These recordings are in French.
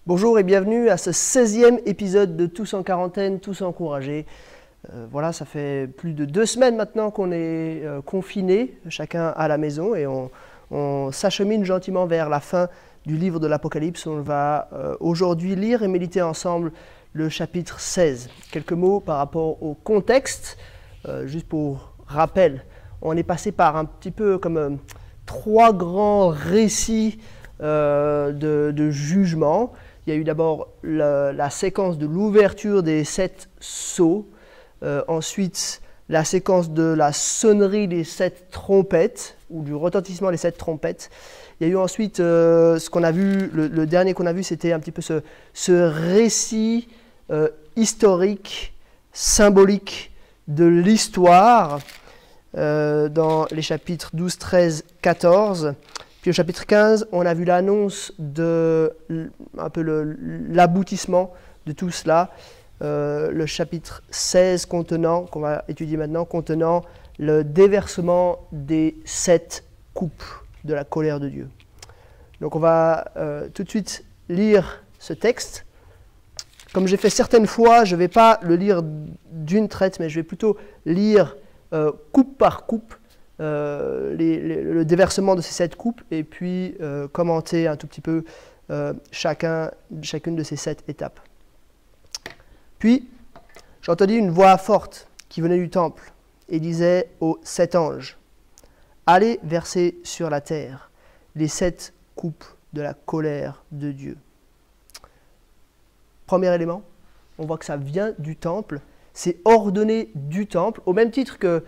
Bonjour et bienvenue à ce 16e épisode de Tous en quarantaine, tous encouragés. Voilà, ça fait plus de 2 semaines maintenant qu'on est confinés, chacun à la maison, et on s'achemine gentiment vers la fin du livre de l'Apocalypse. On va aujourd'hui lire et méditer ensemble le chapitre 16. Quelques mots par rapport au contexte, juste pour rappel. On est passé par un petit peu comme 3 grands récits de jugement. Il y a eu d'abord la séquence de l'ouverture des 7 sceaux, ensuite la séquence de la sonnerie des 7 trompettes, ou du retentissement des 7 trompettes. Il y a eu ensuite ce qu'on a vu, le dernier qu'on a vu, c'était un petit peu ce récit historique, symbolique de l'histoire, dans les chapitres 12, 13, 14. Puis au chapitre 15, on a vu l'annonce de un peu l'aboutissement de tout cela. Le chapitre 16 qu'on va étudier maintenant, contenant le déversement des 7 coupes de la colère de Dieu. Donc on va tout de suite lire ce texte. Comme j'ai fait certaines fois, je ne vais pas le lire d'une traite, mais je vais plutôt lire coupe par coupe le déversement de ces 7 coupes et puis commenter un tout petit peu chacune de ces 7 étapes. Puis, j'ai entendu une voix forte qui venait du temple et disait aux 7 anges, « Allez verser sur la terre les 7 coupes de la colère de Dieu. » Premier élément, on voit que ça vient du temple, c'est ordonné du temple, au même titre que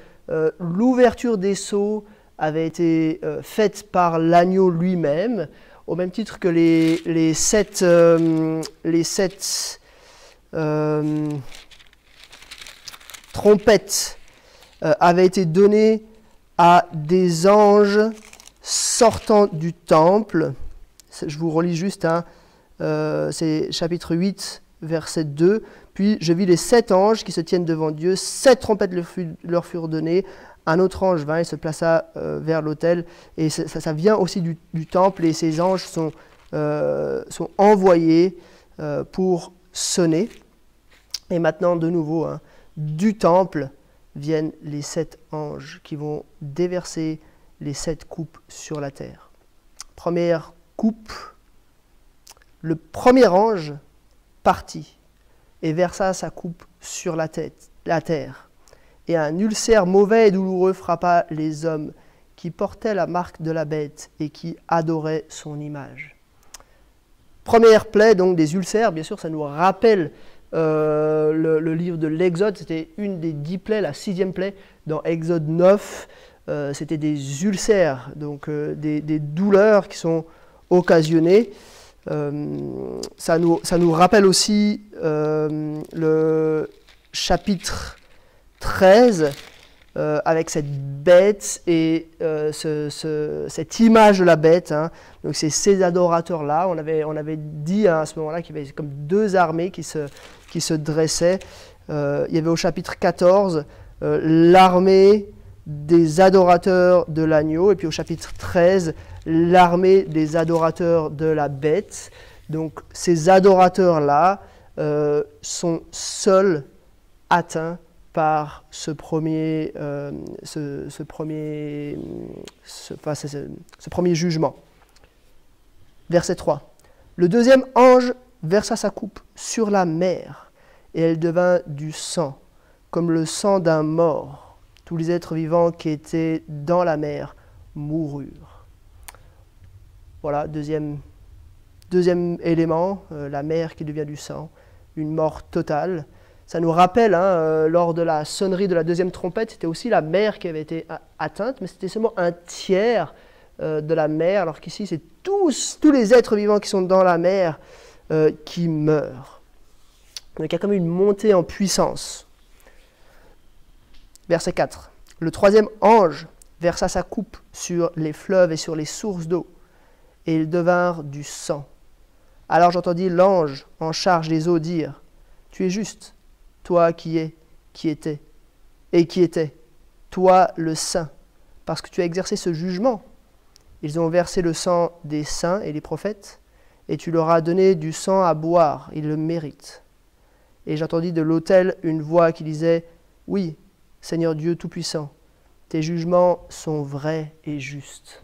l'ouverture des sceaux avait été faite par l'agneau lui-même, au même titre que les sept trompettes avaient été données à des anges sortant du temple. Je vous relis juste, c'est chapitre 8, verset 2. Puis je vis les 7 anges qui se tiennent devant Dieu, 7 trompettes leur furent données, un autre ange vint et se plaça vers l'autel, et ça vient aussi du temple, et ces anges sont envoyés pour sonner. Et maintenant, de nouveau, du temple viennent les 7 anges qui vont déverser les 7 coupes sur la terre. Première coupe, le premier ange partit et versa sa coupe sur la terre. Et un ulcère mauvais et douloureux frappa les hommes qui portaient la marque de la bête et qui adoraient son image. Première plaie, donc des ulcères, bien sûr, ça nous rappelle le livre de l'Exode, c'était une des 10 plaies, la 6e plaie, dans Exode 9, c'était des ulcères, donc des douleurs qui sont occasionnées. Ça nous rappelle aussi le chapitre 13 avec cette bête et cette image de la bête. Donc c'est ces adorateurs-là. On avait dit à ce moment-là qu'il y avait comme 2 armées qui se dressaient. Il y avait au chapitre 14 l'armée des adorateurs de l'agneau, et puis au chapitre 13, l'armée des adorateurs de la bête. Donc ces adorateurs-là sont seuls atteints par ce premier jugement. Verset 3. Le deuxième ange versa sa coupe sur la mer, et elle devint du sang, comme le sang d'un mort. Tous les êtres vivants qui étaient dans la mer moururent. Voilà, deuxième élément, la mer qui devient du sang, une mort totale. Ça nous rappelle, lors de la sonnerie de la 2e trompette, c'était aussi la mer qui avait été atteinte, mais c'était seulement un tiers de la mer, alors qu'ici, c'est tous les êtres vivants qui sont dans la mer qui meurent. Donc il y a comme une montée en puissance. Verset 4. Le 3e ange versa sa coupe sur les fleuves et sur les sources d'eau, et ils devinrent du sang. Alors j'entendis l'ange en charge des eaux dire, « Tu es juste, toi qui étais, toi le saint, parce que tu as exercé ce jugement. Ils ont versé le sang des saints et des prophètes, et tu leur as donné du sang à boire, ils le méritent. Et j'entendis de l'autel une voix qui disait, « Oui, Seigneur Dieu Tout-Puissant, tes jugements sont vrais et justes. »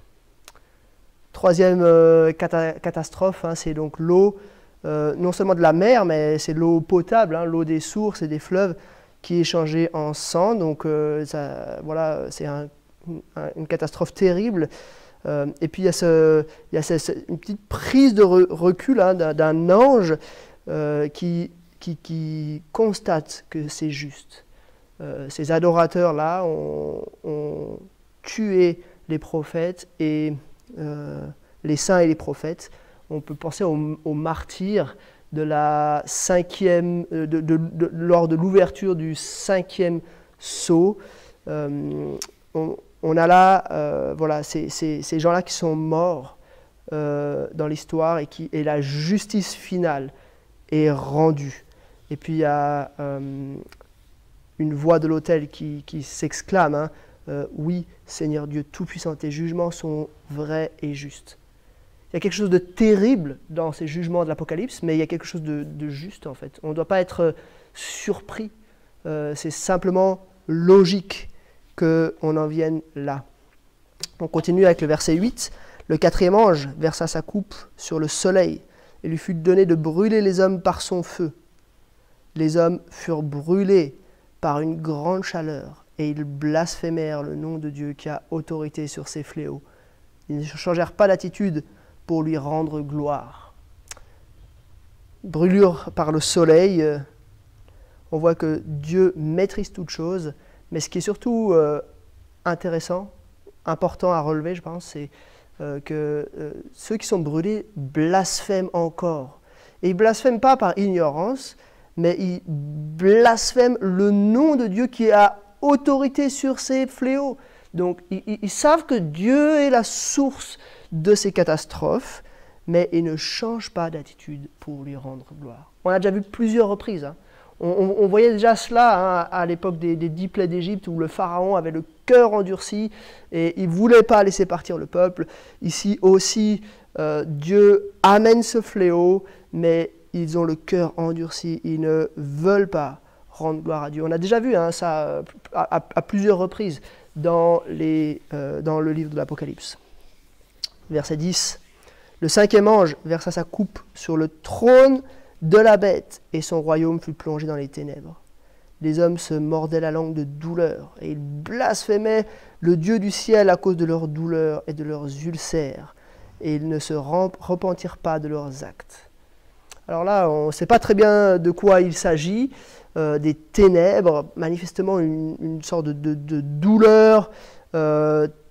Troisième catastrophe, hein, c'est donc l'eau, non seulement de la mer, mais c'est l'eau potable, hein, l'eau des sources et des fleuves qui est changée en sang. Donc voilà, c'est une catastrophe terrible. Et puis il y a une petite prise de recul hein, d'un ange qui constate que c'est juste. Ces adorateurs-là ont tué les prophètes et les saints et les prophètes. On peut penser aux martyrs de la cinquième, lors de l'ouverture du 5e sceau. On a là voilà, ces gens-là qui sont morts dans l'histoire et la justice finale est rendue. Et puis il y a une voix de l'autel qui s'exclame, hein, oui, Seigneur Dieu Tout-Puissant, tes jugements sont vrais et justes. Il y a quelque chose de terrible dans ces jugements de l'Apocalypse, mais il y a quelque chose de juste en fait. On ne doit pas être surpris, c'est simplement logique qu'on en vienne là. On continue avec le verset 8. Le 4e ange versa sa coupe sur le soleil et lui fut donné de brûler les hommes par son feu. Les hommes furent brûlés par une grande chaleur et ils blasphémèrent le nom de Dieu qui a autorité sur ces fléaux. Ils ne changèrent pas d'attitude pour lui rendre gloire. Brûlure par le soleil, on voit que Dieu maîtrise toutes choses, mais ce qui est surtout intéressant, important à relever, je pense, c'est que ceux qui sont brûlés blasphèment encore. Et ils ne blasphèment pas par ignorance, mais ils blasphèment le nom de Dieu qui a autorité sur ces fléaux. Donc ils savent que Dieu est la source de ces catastrophes, mais ils ne changent pas d'attitude pour lui rendre gloire. On a déjà vu plusieurs reprises. Hein. On voyait déjà cela hein, à l'époque des 10 plaies d'Égypte où le pharaon avait le cœur endurci et il ne voulait pas laisser partir le peuple. Ici aussi, Dieu amène ce fléau, mais ils ont le cœur endurci, ils ne veulent pas rendre gloire à Dieu. On a déjà vu hein, ça à plusieurs reprises dans le livre de l'Apocalypse. Verset 10. Le 5e ange versa sa coupe sur le trône de la bête, et son royaume fut plongé dans les ténèbres. Les hommes se mordaient la langue de douleur, et ils blasphémaient le Dieu du ciel à cause de leurs douleurs et de leurs ulcères, et ils ne se repentirent pas de leurs actes. Alors là, on ne sait pas très bien de quoi il s'agit, des ténèbres, manifestement une sorte de douleur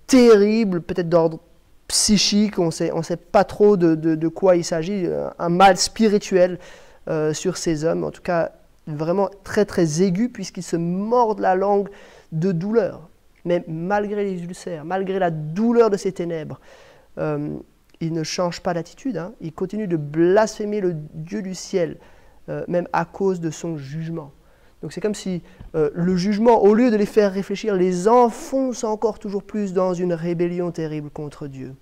terrible, peut-être d'ordre psychique, on ne sait pas trop de quoi il s'agit, un mal spirituel sur ces hommes, en tout cas vraiment très très aigu puisqu'ils se mordent la langue de douleur. Mais malgré les ulcères, malgré la douleur de ces ténèbres, ils ne changent pas d'attitude, hein. Ils continuent de blasphémer le Dieu du ciel, même à cause de son jugement. Donc c'est comme si le jugement, au lieu de les faire réfléchir, les enfonce encore toujours plus dans une rébellion terrible contre Dieu.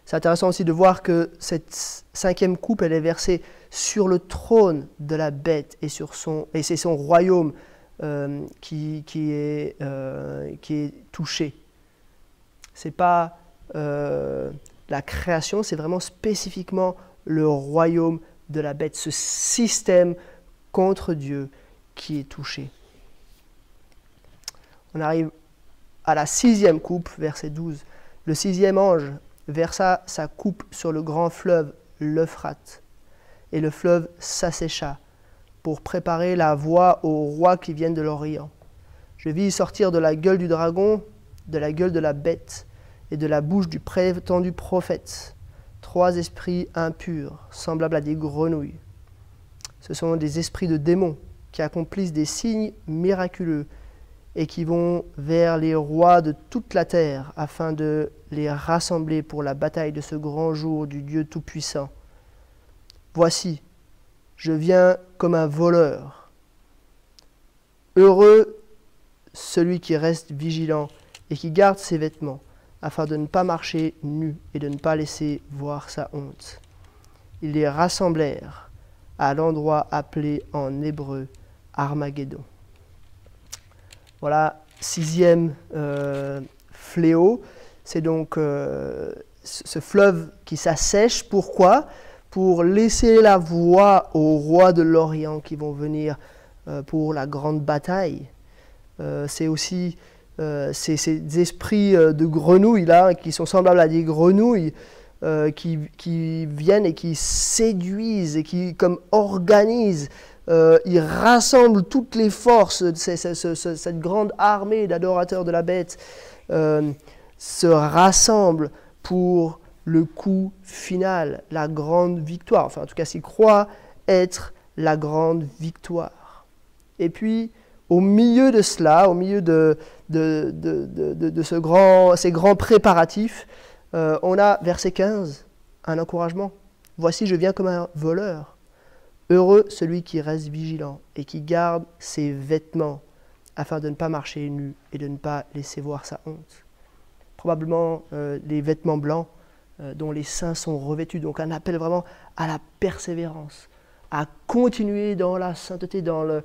C'est intéressant aussi de voir que cette 5e coupe, elle est versée sur le trône de la bête et c'est son royaume qui est touché. C'est pas la création, c'est vraiment spécifiquement le royaume de la bête, ce système contre Dieu qui est touché. On arrive à la 6e coupe, verset 12. Le 6e ange versa sa coupe sur le grand fleuve, l'Euphrate, et le fleuve s'assécha pour préparer la voie aux rois qui viennent de l'Orient. Je vis sortir de la gueule du dragon, de la gueule de la bête et de la bouche du prétendu prophète 3 esprits impurs, semblables à des grenouilles. Ce sont des esprits de démons qui accomplissent des signes miraculeux et qui vont vers les rois de toute la terre afin de les rassembler pour la bataille de ce grand jour du Dieu Tout-Puissant. Voici, je viens comme un voleur. Heureux celui qui reste vigilant et qui garde ses vêtements, afin de ne pas marcher nu et de ne pas laisser voir sa honte. Ils les rassemblèrent à l'endroit appelé en hébreu Armageddon. Voilà, 6e fléau, c'est donc ce fleuve qui s'assèche. Pourquoi? Pour laisser la voie aux rois de l'Orient qui vont venir pour la grande bataille. C'est aussi ces esprits de grenouilles là, qui sont semblables à des grenouilles, qui viennent et qui séduisent et qui comme organisent, ils rassemblent toutes les forces, cette grande armée d'adorateurs de la bête se rassemble pour le coup final, la grande victoire. Enfin, en tout cas, s'ils croient être la grande victoire. Et puis, au milieu de cela, au milieu de ces grands préparatifs, on a, verset 15, un encouragement. « Voici, je viens comme un voleur. Heureux celui qui reste vigilant et qui garde ses vêtements, afin de ne pas marcher nu et de ne pas laisser voir sa honte. » Probablement les vêtements blancs dont les saints sont revêtus. Donc un appel vraiment à la persévérance, à continuer dans la sainteté, dans le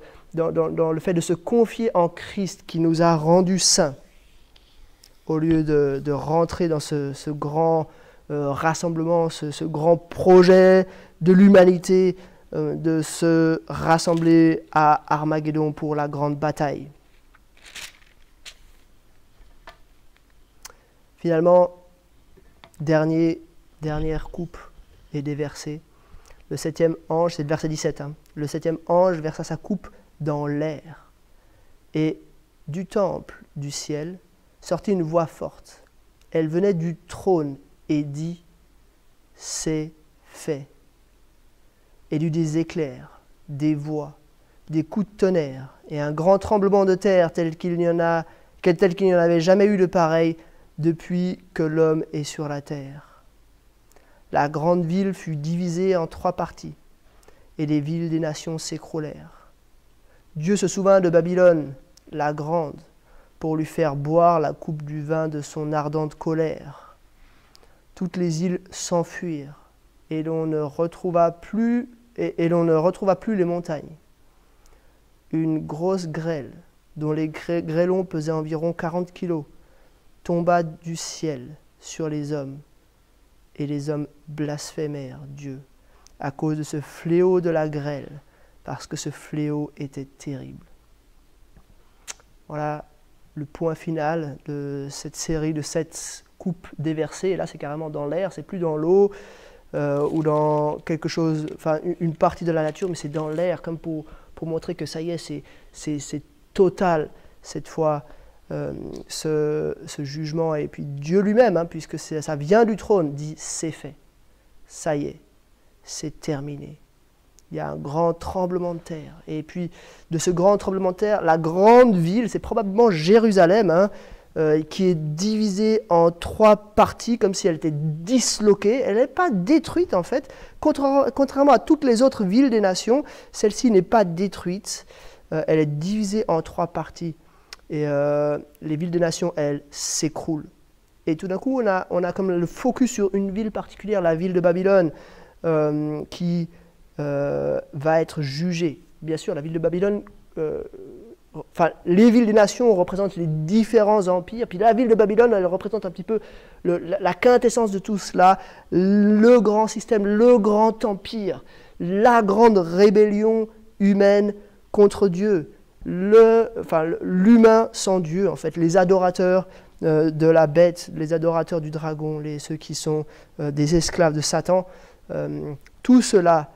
fait de se confier en Christ qui nous a rendus saints, au lieu de rentrer dans ce grand rassemblement, ce grand projet de l'humanité, de se rassembler à Armageddon pour la grande bataille. Finalement, dernière coupe et des versets. Le 7e ange, c'est le verset 17, hein. Le 7e ange versa sa coupe dans l'air. Et du temple du ciel sortit une voix forte. Elle venait du trône et dit « C'est fait ». Et il y eut des éclairs, des voix, des coups de tonnerre et un grand tremblement de terre tel qu'il n'y en avait jamais eu de pareil depuis que l'homme est sur la terre. La grande ville fut divisée en 3 parties, et les villes des nations s'écroulèrent. Dieu se souvint de Babylone, la grande, pour lui faire boire la coupe du vin de son ardente colère. Toutes les îles s'enfuirent, et l'on ne retrouva plus les montagnes. Une grosse grêle, dont les grêlons pesaient environ 40 kilos, tomba du ciel sur les hommes, et les hommes blasphémèrent Dieu à cause de ce fléau de la grêle, parce que ce fléau était terrible. Voilà le point final de cette série de 7 coupes déversées. Et là, c'est carrément dans l'air, c'est plus dans l'eau ou dans quelque chose, enfin une partie de la nature, mais c'est dans l'air, comme pour montrer que ça y est, c'est total cette fois. Ce jugement, et puis Dieu lui-même, hein, puisque ça vient du trône, dit c'est fait, ça y est, c'est terminé. Il y a un grand tremblement de terre, et puis de ce grand tremblement de terre, la grande ville, c'est probablement Jérusalem, hein, qui est divisée en 3 parties, comme si elle était disloquée. Elle n'est pas détruite en fait, contrairement à toutes les autres villes des nations, celle-ci n'est pas détruite, elle est divisée en 3 parties. Et les villes des nations, elles, s'écroulent. Et tout d'un coup, on a comme le focus sur une ville particulière, la ville de Babylone, qui va être jugée. Bien sûr, la ville de Babylone, les villes des nations représentent les différents empires, puis la ville de Babylone, elle représente un petit peu la quintessence de tout cela, le grand système, le grand empire, la grande rébellion humaine contre Dieu. L'humain sans Dieu, en fait, les adorateurs de la bête, les adorateurs du dragon, ceux qui sont des esclaves de Satan, tout cela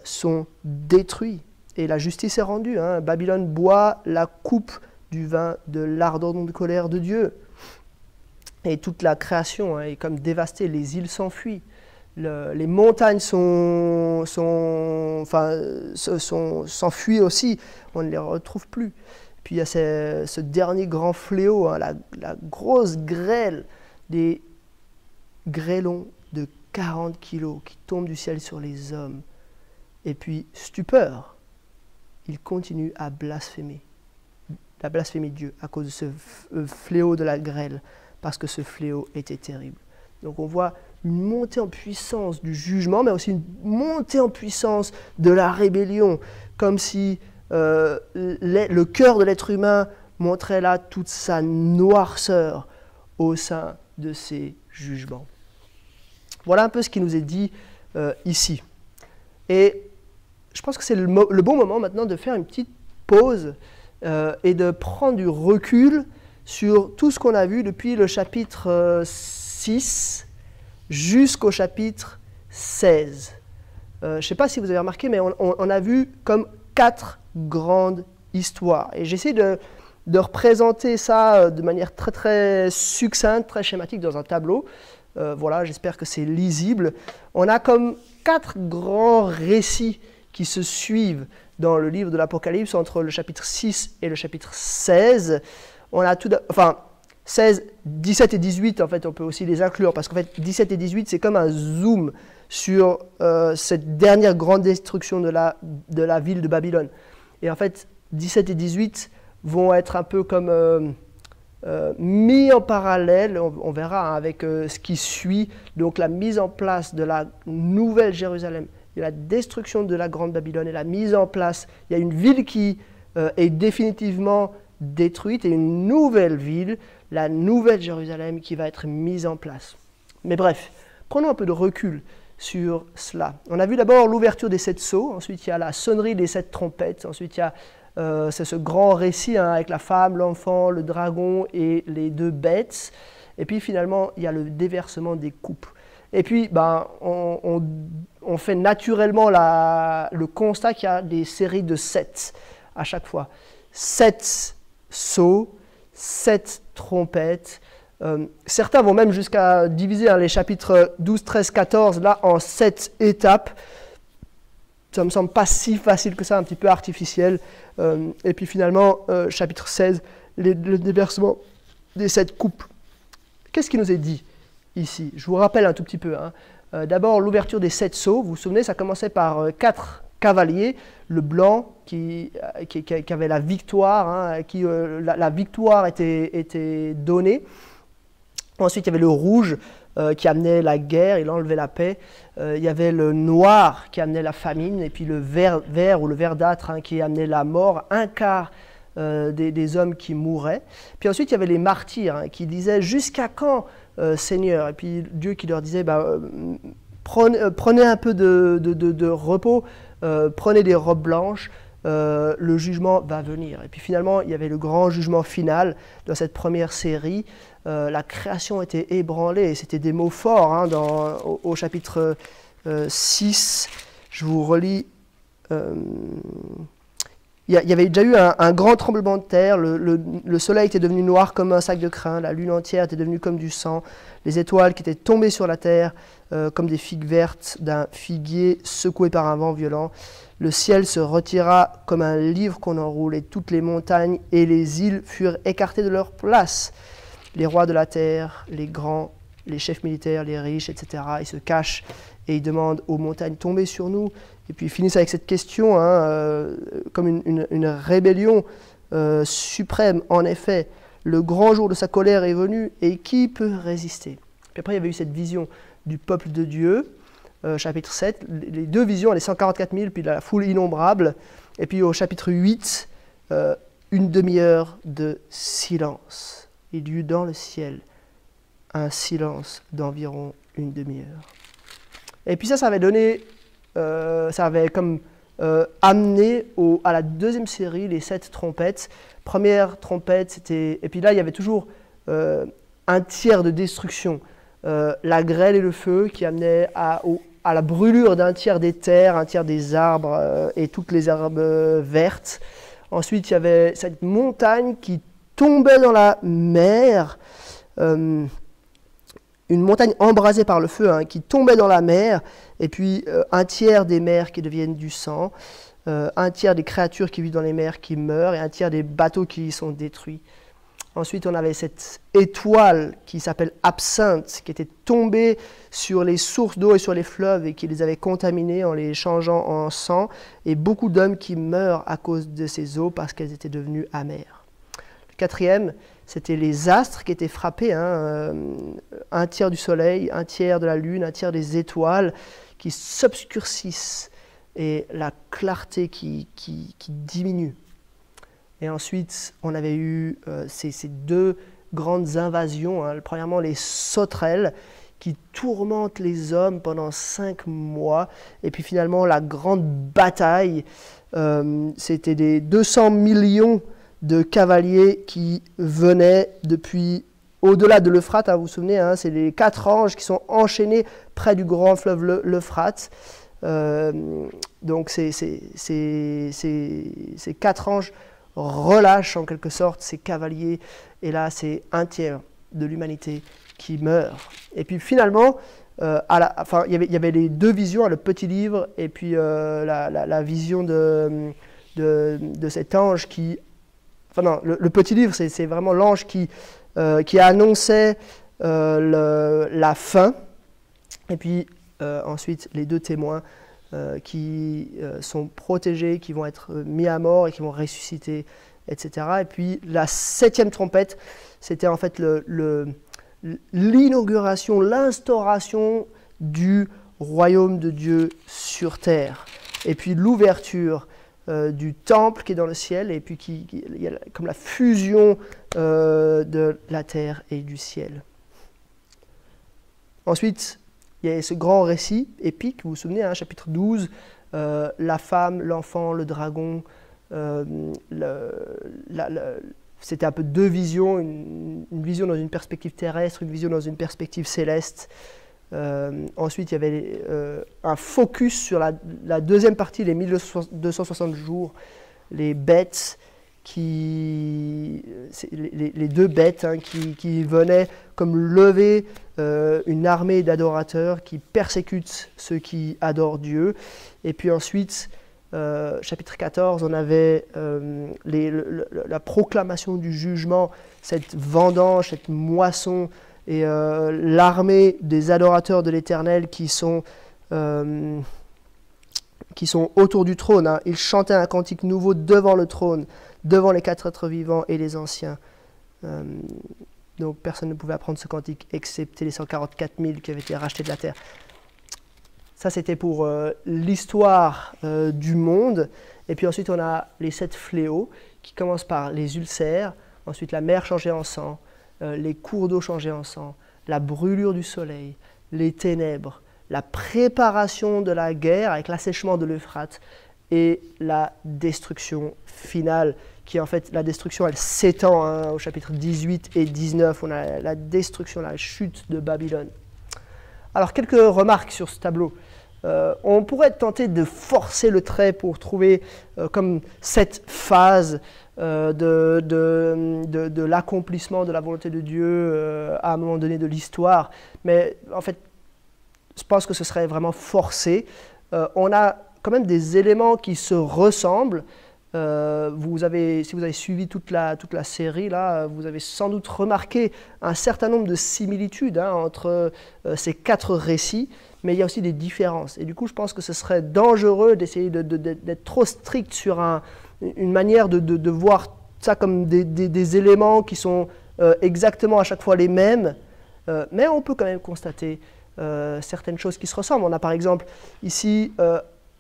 sont détruits et la justice est rendue. Hein. Babylone boit la coupe du vin de l'ardente colère de Dieu et toute la création est comme dévastée, les îles s'enfuient. Les montagnes s'enfuient aussi, on ne les retrouve plus. Puis il y a ce dernier grand fléau, hein, la grosse grêle, des grêlons de 40 kilos qui tombent du ciel sur les hommes. Et puis, stupeur, ils continuent à blasphémer Dieu à cause de ce fléau de la grêle, parce que ce fléau était terrible. Donc on voit une montée en puissance du jugement, mais aussi une montée en puissance de la rébellion, comme si le cœur de l'être humain montrait là toute sa noirceur au sein de ces jugements. Voilà un peu ce qui nous est dit ici. Et je pense que c'est le bon moment maintenant de faire une petite pause et de prendre du recul sur tout ce qu'on a vu depuis le chapitre 6 jusqu'au chapitre 16. Je ne sais pas si vous avez remarqué, mais on a vu comme 4 grandes histoires. Et j'essaie de représenter ça de manière très très succincte, très schématique dans un tableau. Voilà, j'espère que c'est lisible. On a comme 4 grands récits qui se suivent dans le livre de l'Apocalypse entre le chapitre 6 et le chapitre 16. On a 16, 17 et 18, en fait, on peut aussi les inclure, parce qu'en fait, 17 et 18, c'est comme un zoom sur cette dernière grande destruction de la ville de Babylone. Et en fait, 17 et 18 vont être un peu comme mis en parallèle, on verra, avec ce qui suit, donc la mise en place de la nouvelle Jérusalem, et la destruction de la grande Babylone, et la mise en place, il y a une ville qui est définitivement détruite, et une nouvelle ville, la nouvelle Jérusalem, qui va être mise en place. Mais bref, prenons un peu de recul sur cela. On a vu d'abord l'ouverture des 7 sceaux, ensuite il y a la sonnerie des 7 trompettes, ensuite il y a c'est ce grand récit avec la femme, l'enfant, le dragon et les 2 bêtes. Et puis finalement, il y a le déversement des coupes. Et puis, on fait naturellement le constat qu'il y a des séries de 7 à chaque fois. 7 sceaux, 7 trompettes. Certains vont même jusqu'à diviser les chapitres 12, 13, 14 là, en 7 étapes. Ça ne me semble pas si facile que ça, un petit peu artificiel. Et puis finalement, chapitre 16, le déversement des 7 coupes. Qu'est-ce qui nous est dit ici? Je vous rappelle un tout petit peu. D'abord, l'ouverture des 7 sceaux. Vous vous souvenez, ça commençait par 4 cavaliers. Le blanc qui avait la victoire, la victoire était donnée. Ensuite, il y avait le rouge qui amenait la guerre, il enlevait la paix. Il y avait le noir qui amenait la famine, et puis le vert ou le verdâtre qui amenait la mort, un quart des hommes qui mouraient. Puis ensuite, il y avait les martyrs qui disaient « Jusqu'à quand, Seigneur ?» Et puis Dieu qui leur disait prenez un peu de repos, prenez des robes blanches, le jugement va venir. Et puis finalement, il y avait le grand jugement final dans cette première série. La création était ébranlée, et c'était des mots forts au chapitre 6. Je vous relis. Il y avait déjà eu un grand tremblement de terre, le soleil était devenu noir comme un sac de crin, la lune entière était devenue comme du sang, les étoiles qui étaient tombées sur la terre comme des figues vertes d'un figuier secoué par un vent violent. Le ciel se retira comme un livre qu'on enroule, et toutes les montagnes et les îles furent écartées de leur place. Les rois de la terre, les grands, les chefs militaires, les riches, etc., ils se cachent et ils demandent aux montagnes tomber sur nous. Et puis ils finissent avec cette question, comme une rébellion suprême. En effet, le grand jour de sa colère est venu, et qui peut résister? Puis après, il y avait eu cette vision du peuple de Dieu, chapitre 7, les 2 visions, les 144 000, puis la foule innombrable. Et puis au chapitre 8, une demi-heure de silence. Il y eut dans le ciel un silence d'environ une demi-heure. Et puis ça avait donné, ça avait comme amené à la deuxième série, les 7 trompettes. Première trompette, c'était... Et puis là, il y avait toujours un tiers de destruction. La grêle et le feu qui amenaient à la brûlure d'un tiers des terres, un tiers des arbres et toutes les herbes vertes. Ensuite, il y avait cette montagne qui tombait dans la mer, une montagne embrasée par le feu qui tombait dans la mer, et puis un tiers des mers qui deviennent du sang, un tiers des créatures qui vivent dans les mers qui meurent, et un tiers des bateaux qui sont détruits. Ensuite, on avait cette étoile qui s'appelle Absinthe, qui était tombée sur les sources d'eau et sur les fleuves et qui les avait contaminés en les changeant en sang, et beaucoup d'hommes qui meurent à cause de ces eaux parce qu'elles étaient devenues amères. Le quatrième, c'était les astres qui étaient frappés, hein, un tiers du soleil, un tiers de la lune, un tiers des étoiles qui s'obscurcissent et la clarté qui diminue. Et ensuite, on avait eu ces deux grandes invasions, hein. Premièrement, les sauterelles qui tourmentent les hommes pendant 5 mois. Et puis finalement, la grande bataille, c'était des 200 millions de cavaliers qui venaient depuis au-delà de l'Euphrate. Hein, vous vous souvenez, hein, c'est les 4 anges qui sont enchaînés près du grand fleuve l'Euphrate. Donc ces 4 anges relâchent en quelque sorte ces cavaliers. Et là, c'est un tiers de l'humanité qui meurt. Et puis finalement, il y avait les 2 visions, le petit livre et puis la vision de cet ange qui... Enfin non, le petit livre, c'est vraiment l'ange qui annonçait la fin. Et puis ensuite, les 2 témoins qui sont protégés, qui vont être mis à mort et qui vont ressusciter, etc. Et puis la 7e trompette, c'était en fait l'inauguration, l'instauration du royaume de Dieu sur terre. Et puis l'ouverture du temple qui est dans le ciel, et puis il y a comme la fusion de la terre et du ciel. Ensuite, il y a ce grand récit épique, vous vous souvenez, hein, chapitre 12, la femme, l'enfant, le dragon, c'était un peu 2 visions, une vision dans une perspective terrestre, une vision dans une perspective céleste. Ensuite, il y avait un focus sur la 2e partie, les 1260 jours, les bêtes, les 2 bêtes, hein, qui venaient comme lever une armée d'adorateurs qui persécutent ceux qui adorent Dieu. Et puis ensuite, chapitre 14, on avait la proclamation du jugement, cette vendange, cette moisson, et l'armée des adorateurs de l'Éternel qui sont autour du trône. Hein. Ils chantaient un cantique nouveau devant le trône, devant les 4 êtres vivants et les anciens. Donc personne ne pouvait apprendre ce cantique, excepté les 144 000 qui avaient été rachetés de la terre. Ça, c'était pour l'histoire du monde. Et puis ensuite, on a les 7 fléaux qui commencent par les ulcères, ensuite la mer changée en sang, les cours d'eau changés en sang, la brûlure du soleil, les ténèbres, la préparation de la guerre avec l'assèchement de l'Euphrate et la destruction finale, qui en fait, la destruction, elle s'étend, hein, au chapitre 18 et 19, on a la destruction, la chute de Babylone. Alors, quelques remarques sur ce tableau. On pourrait être tenté de forcer le trait pour trouver comme cette phase de l'accomplissement de la volonté de Dieu à un moment donné de l'histoire. Mais en fait, je pense que ce serait vraiment forcé. On a quand même des éléments qui se ressemblent. Si vous avez suivi toute la série, là, vous avez sans doute remarqué un certain nombre de similitudes, hein, entre ces 4 récits, mais il y a aussi des différences. Et du coup, je pense que ce serait dangereux d'essayer d'être trop strict sur une manière de voir ça comme des éléments qui sont exactement à chaque fois les mêmes, mais on peut quand même constater certaines choses qui se ressemblent. On a par exemple ici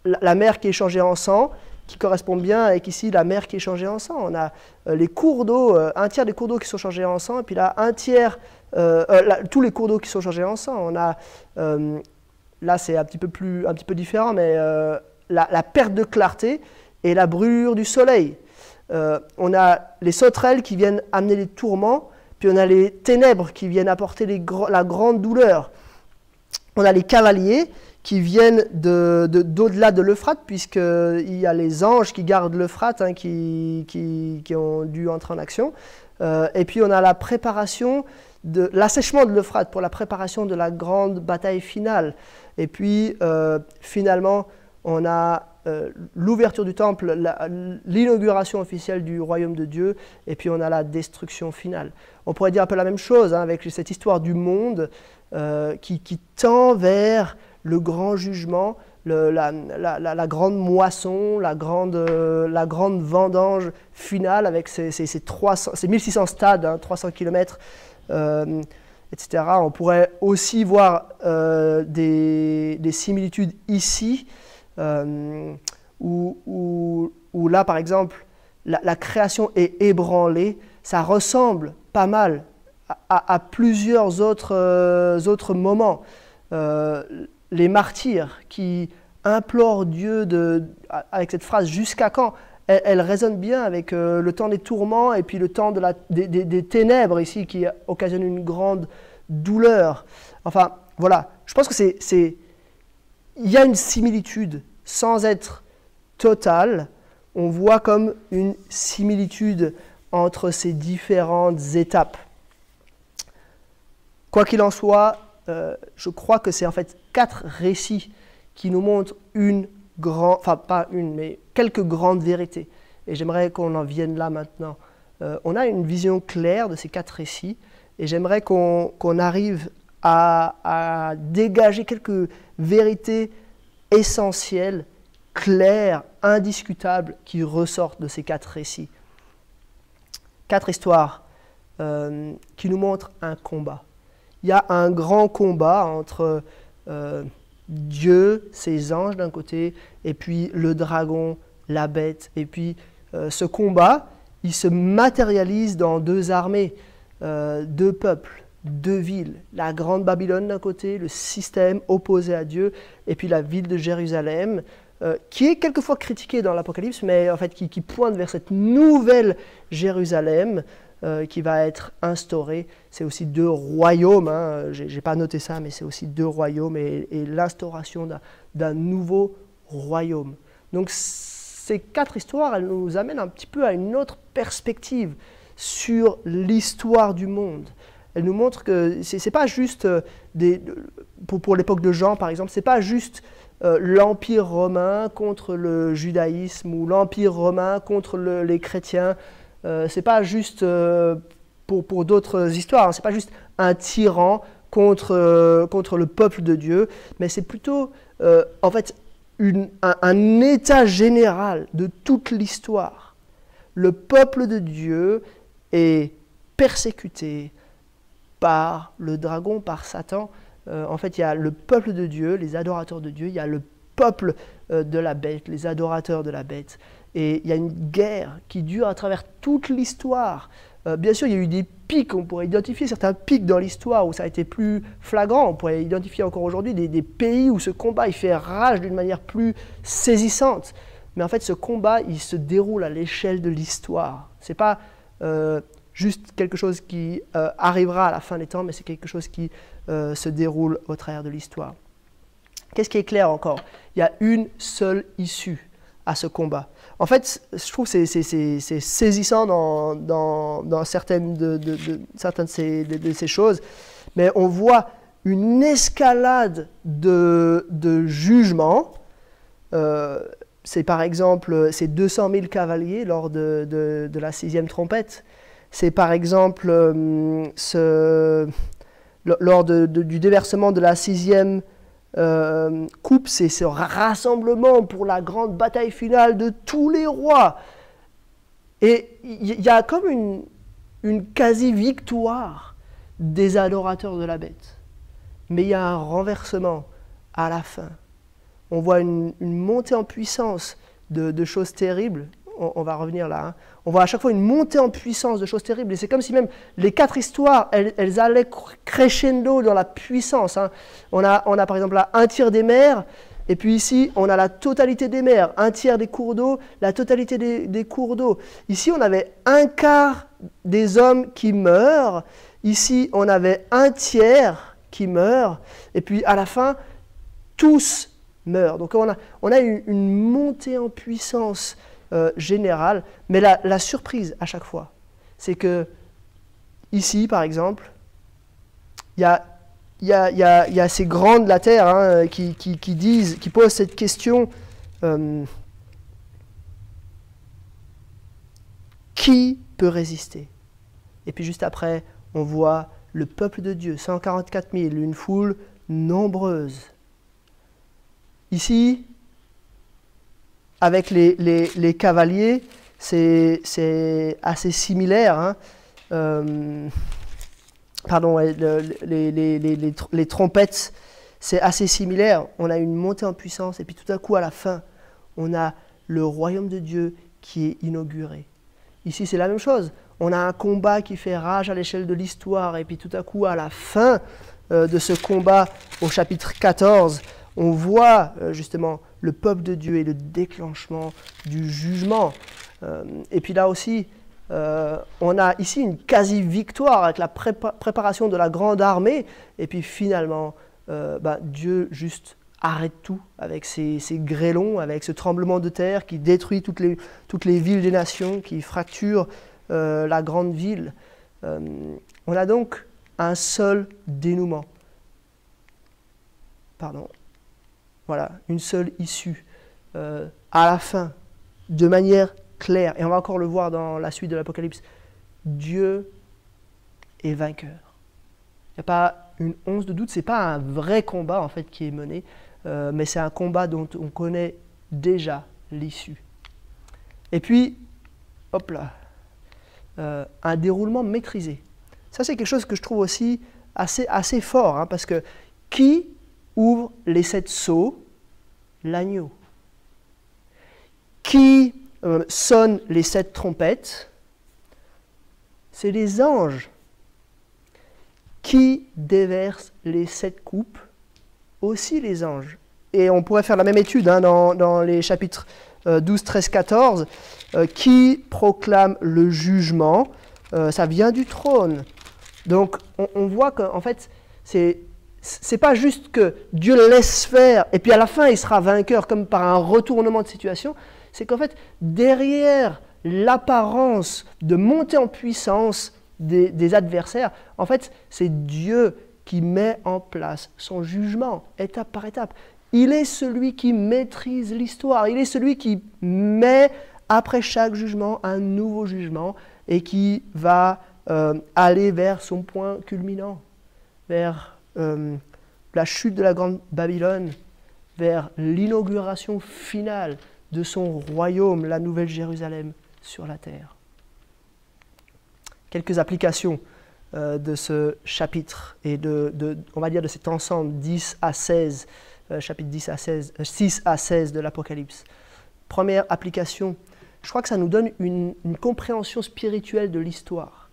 la mer qui est changée en sang, qui correspond bien avec ici la mer qui est changée en sang. On a les cours d'eau, un tiers des cours d'eau qui sont changés en sang, et puis là, un tiers, tous les cours d'eau qui sont changés en sang. On a, là c'est un petit peu différent, mais la perte de clarté et la brûlure du soleil. On a les sauterelles qui viennent amener les tourments, puis on a les ténèbres qui viennent apporter la grande douleur. On a les cavaliers qui viennent d'au-delà de l'Euphrate, puisqu'il y a les anges qui gardent l'Euphrate, hein, qui ont dû entrer en action. Et puis on a la préparation, l'assèchement de l'Euphrate pour la préparation de la grande bataille finale. Et puis finalement, on a l'ouverture du temple, l'inauguration officielle du royaume de Dieu, et puis on a la destruction finale. On pourrait dire un peu la même chose, hein, avec cette histoire du monde qui tend vers le grand jugement, la grande moisson, la grande vendange finale avec ces 1600 stades, hein, 300 km, etc. On pourrait aussi voir des similitudes ici, où là, par exemple, la création est ébranlée. Ça ressemble pas mal à plusieurs autres moments. Les martyrs qui implorent Dieu avec cette phrase « jusqu'à quand ?» elle résonne bien avec le temps des tourments et puis le temps des ténèbres ici qui occasionne une grande douleur. Enfin, voilà, je pense que il y a une similitude sans être totale. On voit comme une similitude entre ces différentes étapes. Quoi qu'il en soit, je crois que c'est en fait 4 récits qui nous montrent quelques grandes vérités. Et j'aimerais qu'on en vienne là maintenant. On a une vision claire de ces 4 récits, et j'aimerais qu'on arrive à dégager quelques vérités essentielles, claires, indiscutables, qui ressortent de ces 4 récits. 4 histoires qui nous montrent un combat. Il y a un grand combat entre Dieu, ses anges d'un côté, et puis le dragon, la bête. Et puis ce combat, il se matérialise dans 2 armées, 2 peuples, 2 villes. La grande Babylone d'un côté, le système opposé à Dieu, et puis la ville de Jérusalem, qui est quelquefois critiquée dans l'Apocalypse, mais en fait qui pointe vers cette nouvelle Jérusalem qui va être instaurée. C'est aussi 2 royaumes, hein. Je n'ai pas noté ça, mais c'est aussi 2 royaumes et l'instauration d'un nouveau royaume. Donc ces 4 histoires, elles nous amènent un petit peu à une autre perspective sur l'histoire du monde. Elles nous montrent que ce n'est pas juste, pour l'époque de Jean par exemple, ce n'est pas juste l'Empire romain contre le judaïsme ou l'Empire romain contre les chrétiens. C'est pas juste pour d'autres histoires, hein, c'est pas juste un tyran contre le peuple de Dieu, mais c'est plutôt en fait un état général de toute l'histoire. Le peuple de Dieu est persécuté par le dragon, par Satan. En fait, il y a le peuple de Dieu, les adorateurs de Dieu, il y a le peuple de la bête, les adorateurs de la bête. Et il y a une guerre qui dure à travers toute l'histoire. Bien sûr, il y a eu des pics, on pourrait identifier certains pics dans l'histoire où ça a été plus flagrant. On pourrait identifier encore aujourd'hui des pays où ce combat il fait rage d'une manière plus saisissante. Mais en fait, ce combat, il se déroule à l'échelle de l'histoire. Ce n'est pas juste quelque chose qui arrivera à la fin des temps, mais c'est quelque chose qui se déroule au travers de l'histoire. Qu'est-ce qui est clair encore? Il y a une seule issue à ce combat. En fait, je trouve que c'est saisissant dans certaines de ces choses, mais on voit une escalade de jugement. C'est par exemple ces 200 000 cavaliers lors de la 6e trompette. C'est par exemple lors du déversement de la 6e coupe, c'est ce rassemblement pour la grande bataille finale de tous les rois. Et il y a comme une quasi-victoire des adorateurs de la bête. Mais il y a un renversement à la fin. On voit une montée en puissance de choses terribles. On va revenir là. Hein. On voit à chaque fois une montée en puissance de choses terribles. Et c'est comme si même les 4 histoires, elles allaient crescendo dans la puissance. Hein. On a par exemple là un tiers des mers, et puis ici, on a la totalité des mers, un tiers des cours d'eau, la totalité des cours d'eau. Ici, on avait un quart des hommes qui meurent. Ici, on avait un tiers qui meurt. Et puis à la fin, tous meurent. Donc on a une montée en puissance générale, mais la surprise à chaque fois, c'est que ici, par exemple, il y a ces grands de la terre hein, qui posent cette question qui peut résister? Et puis juste après, on voit le peuple de Dieu, 144 000, une foule nombreuse, Ici, avec les cavaliers, c'est assez similaire. Hein. Pardon, les trompettes, c'est assez similaire. On a une montée en puissance et puis tout à coup, à la fin, on a le royaume de Dieu qui est inauguré. Ici, c'est la même chose. On a un combat qui fait rage à l'échelle de l'histoire et puis tout à coup, à la fin de ce combat, au chapitre 14, on voit justement le peuple de Dieu et le déclenchement du jugement. Et puis là aussi, on a ici une quasi-victoire avec la préparation de la grande armée. Et puis finalement, Dieu juste arrête tout avec ses grêlons, avec ce tremblement de terre qui détruit toutes les villes des nations, qui fracture la grande ville. On a donc un seul dénouement. Voilà, une seule issue. À la fin, de manière claire, et on va encore le voir dans la suite de l'Apocalypse, Dieu est vainqueur. Il n'y a pas une once de doute, ce n'est pas un vrai combat en fait qui est mené, mais c'est un combat dont on connaît déjà l'issue. Et puis, hop là, un déroulement maîtrisé. Ça c'est quelque chose que je trouve aussi assez fort, hein, parce que qui ouvre les 7 sceaux? L'agneau. Qui sonne les 7 trompettes? C'est les anges. Qui déverse les 7 coupes? Aussi les anges. Et on pourrait faire la même étude hein, dans les chapitres 12, 13, 14. Qui proclame le jugement? Ça vient du trône. Donc on voit qu'en fait, c'est pas juste que Dieu le laisse faire et puis à la fin il sera vainqueur comme par un retournement de situation. C'est qu'en fait, derrière l'apparence de montée en puissance des adversaires, en fait, c'est Dieu qui met en place son jugement, étape par étape. Il est celui qui maîtrise l'histoire, il est celui qui met, après chaque jugement, un nouveau jugement et qui va aller vers son point culminant, vers la chute de la grande Babylone, vers l'inauguration finale de son royaume, la nouvelle Jérusalem sur la terre. Quelques applications de ce chapitre et on va dire de cet ensemble 10 à 16, chapitre 6 à 16 de l'Apocalypse. Première application, je crois que ça nous donne une compréhension spirituelle de l'histoire.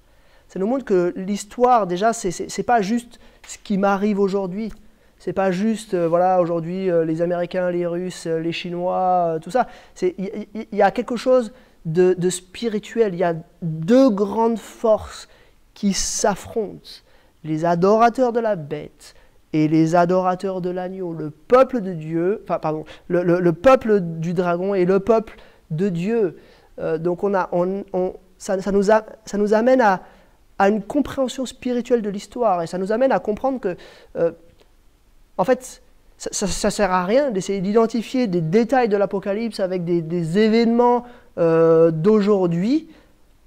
Ça nous montre que l'histoire, déjà, c'est pas juste ce qui m'arrive aujourd'hui. C'est pas juste, voilà, aujourd'hui, les Américains, les Russes, les Chinois, tout ça. Il y a quelque chose de spirituel. Il y a 2 grandes forces qui s'affrontent. Les adorateurs de la bête et les adorateurs de l'agneau. Le peuple de Dieu, le peuple du dragon et le peuple de Dieu. Donc ça nous amène à une compréhension spirituelle de l'histoire. Et ça nous amène à comprendre que en fait, ça ne sert à rien d'essayer d'identifier des détails de l'Apocalypse avec des événements d'aujourd'hui.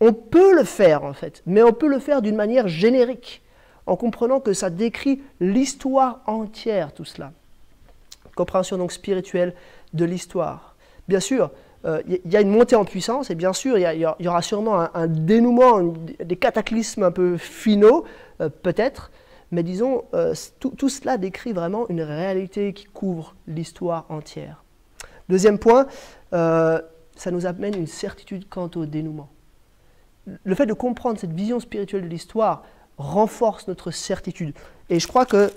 On peut le faire, en fait, mais on peut le faire d'une manière générique, en comprenant que ça décrit l'histoire entière, tout cela. Compréhension donc spirituelle de l'histoire. Bien sûr, il y a une montée en puissance, et bien sûr, il y aura sûrement un dénouement, des cataclysmes un peu finaux, peut-être. Mais disons, tout cela décrit vraiment une réalité qui couvre l'histoire entière. Deuxième point, ça nous amène une certitude quant au dénouement. Le fait de comprendre cette vision spirituelle de l'histoire renforce notre certitude. Et je crois que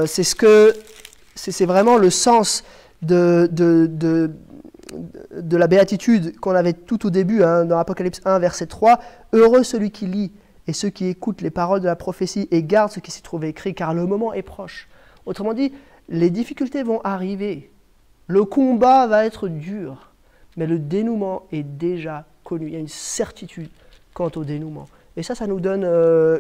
c'est vraiment le sens de la béatitude qu'on avait tout au début, hein, dans Apocalypse 1, verset 3. « Heureux celui qui lit et ceux qui écoutent les paroles de la prophétie et gardent ce qui s'y trouve écrit, car le moment est proche. » Autrement dit, les difficultés vont arriver, le combat va être dur, mais le dénouement est déjà connu. Il y a une certitude quant au dénouement. Et ça nous donne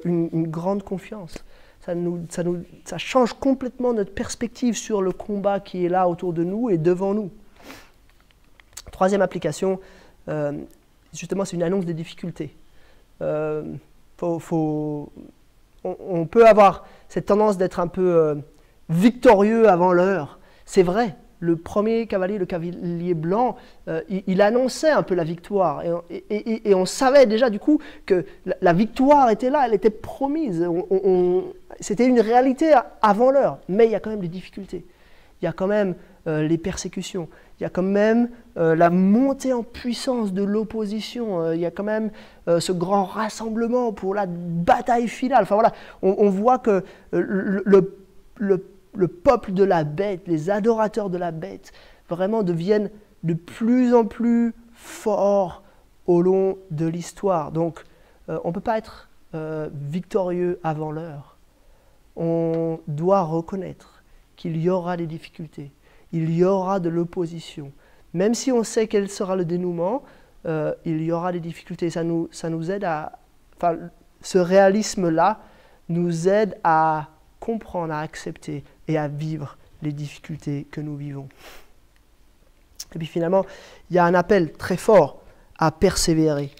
une grande confiance. Ça change complètement notre perspective sur le combat qui est là autour de nous et devant nous. Troisième application, justement, c'est une annonce des difficultés. On peut avoir cette tendance d'être un peu victorieux avant l'heure. C'est vrai, le premier cavalier, le cavalier blanc, il annonçait un peu la victoire. Et on savait déjà du coup que la victoire était là, elle était promise. C'était une réalité avant l'heure. Mais il y a quand même des difficultés. Il y a quand même les persécutions. Il y a quand même la montée en puissance de l'opposition. Il y a quand même ce grand rassemblement pour la bataille finale. Enfin voilà, on voit que le peuple de la bête, les adorateurs de la bête, vraiment deviennent de plus en plus forts au long de l'histoire. Donc, on ne peut pas être victorieux avant l'heure. On doit reconnaître qu'il y aura des difficultés, il y aura de l'opposition. Même si on sait quel sera le dénouement, il y aura des difficultés. Ça nous aide à... Enfin, ce réalisme-là nous aide à comprendre, à accepter et à vivre les difficultés que nous vivons. Et puis finalement, il y a un appel très fort à persévérer.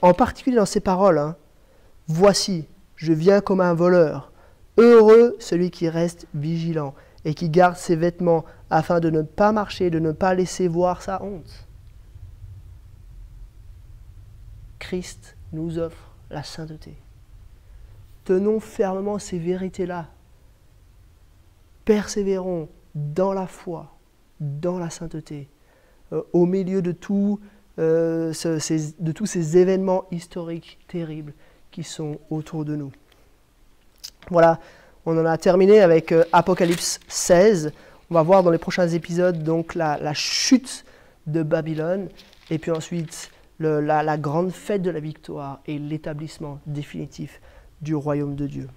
En particulier dans ces paroles, hein, « Voici, je viens comme un voleur. Heureux celui qui reste vigilant et qui garde ses vêtements afin de ne pas marcher, de ne pas laisser voir sa honte. » Christ nous offre la sainteté. Tenons fermement ces vérités-là. Persévérons dans la foi, dans la sainteté, au milieu de tous ces événements historiques terribles qui sont autour de nous. Voilà, on en a terminé avec Apocalypse 16. On va voir dans les prochains épisodes donc la chute de Babylone et puis ensuite la grande fête de la victoire et l'établissement définitif du royaume de Dieu.